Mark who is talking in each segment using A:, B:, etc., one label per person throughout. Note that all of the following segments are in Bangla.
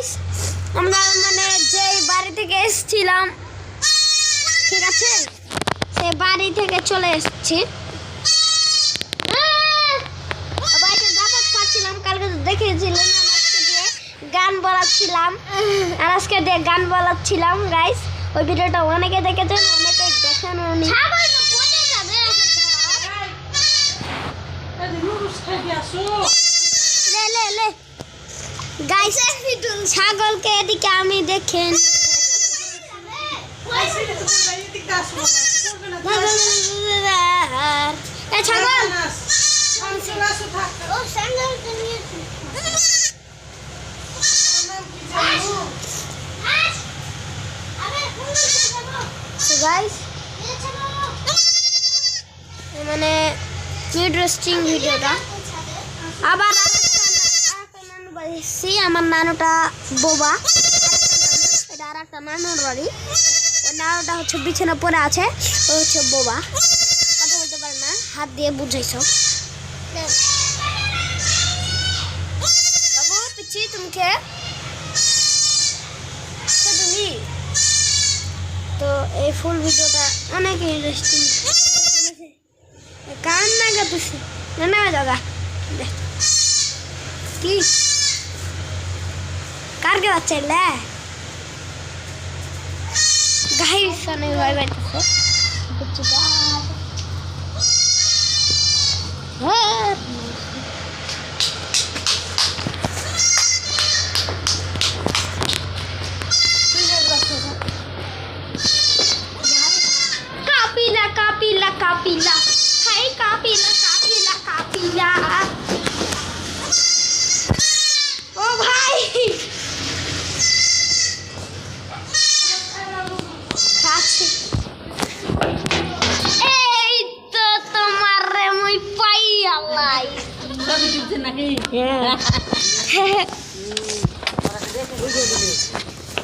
A: গাইস আমরা মানে যে বাড়ি থেকে এসেছিলাম ঠিক আছে সেই বাড়ি থেকে চলে এসেছি বাড়িতে দাবাত খাচ্ছিলাম কালকে দেখেছিলেন আজকে দিয়ে গান বলাচ্ছিলাম আর আজকে দিয়ে গান বলাচ্ছিলাম গাইস ওই ভিডিওটা অনেকে দেখেছেন অনেকে দেখেননি গাইস ছাগলকে এদিকে আমি দেখেন ছাগল গাইস মানে ইন্টারেস্টিং ভিডিওটা আবার আমার নানুটা বোবা এটা আর একটা নানুর বাড়ি ওই নানুটা হচ্ছে বিছানা পরে আছে ও হচ্ছে বোবা কথা বলতে পারে না হাত দিয়ে বুঝাইছ বাবু পিচ্ছি তুমি তো এই ফুল ভিডিওটা অনেক ইন্টারেস্টিং কান্না করতেছে না জায়গা কি কারকে বাচ্চা এলে গাইস অনেক ভয় পাইতেছে কাপিলা কাপিলা কাপিলা হাই কাপিলা কাপিলা কাপিলা ও ভাই খাচ্ছি এই তো তোমার রে মুই পাই আল্লাহ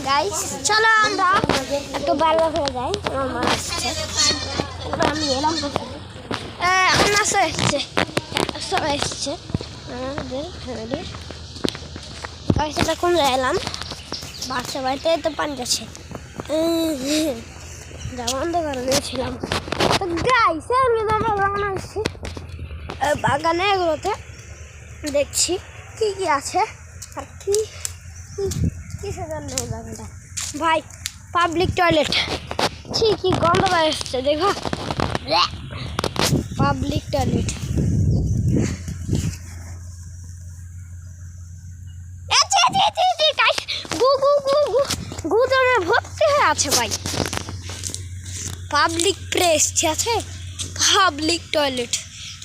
A: গাইস চলো আমরা একটু বাইরে হয়ে যাই আমার মা আসছে আমি এলাম আমার এসছে সবাই এসছে আমাদের ফ্যামিলির গাইসটা কোন এলাম বাচ্চা বাড়িতে তো পানি যাচ্ছে যা বন্ধ করে দিয়েছিলাম তো গাইস আমি রওনা হচ্ছি বাগানে এগুলোতে দেখছি কি কি আছে আর কি কিসের জন্য এই বাগানটা ভাই পাবলিক টয়লেট কি গন্ধ বের হচ্ছে দেখো পাবলিক টয়লেট গুদমে ভর্তি হয়ে আছে ভাই পাবলিক প্লেস ঠিক আছে পাবলিক টয়লেট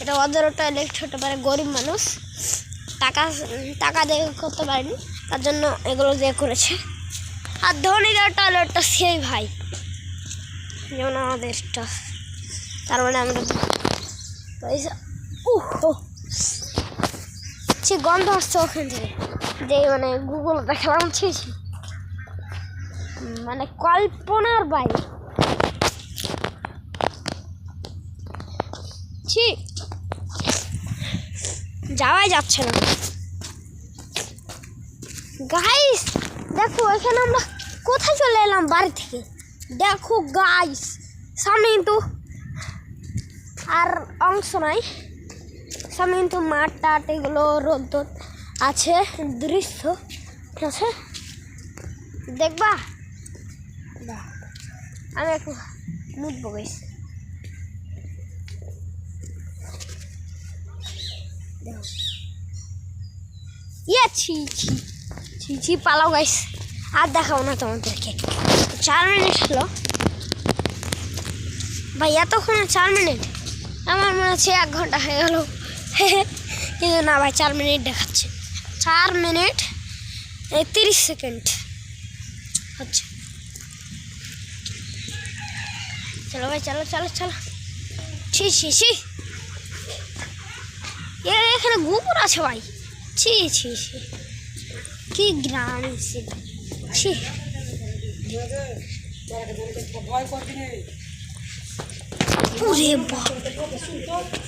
A: এটা ওদেরও টয়লেট হতে পারে গরিব মানুষ টাকা দিয়ে করতে পারেনি তার জন্য এগুলো দিয়ে করেছে আর ধনীদের টয়লেটটা সেই ভাই যেমন আমাদেরটা তার মানে আমরা পয়সা সে গন্ধ আসছে ওখান থেকে যে মানে গুগল দেখালাম মানে কল্পনার বাইরে যাওয়াই যাচ্ছে না গাইস দেখো এখানে আমরা কোথায় চলে এলাম বাড়ি থেকে দেখো গাইস সামনে কিন্তু আর অংশ নাই সামনে কিন্তু মাঠ টাট এগুলো রোদ আছে দৃশ্য ঠিক আছে দেখবা আমি একটু মুখবো গাইস ছি পালাও গাইস আর দেখাবো না তোমাদেরকে 4 মিনিট হলো ভাই এতক্ষণে 4 মিনিট আমার মনে হচ্ছে 1 ঘন্টা হয়ে গেল কিন্তু না ভাই 4 মিনিট দেখাচ্ছে 4 মিনিট 30 সেকেন্ড হচ্ছে চলো ভাই চলো চলো চলো ছি এখানে গোবর আছে ভাই ছি কি গ্রাম ছি ওরে বাবা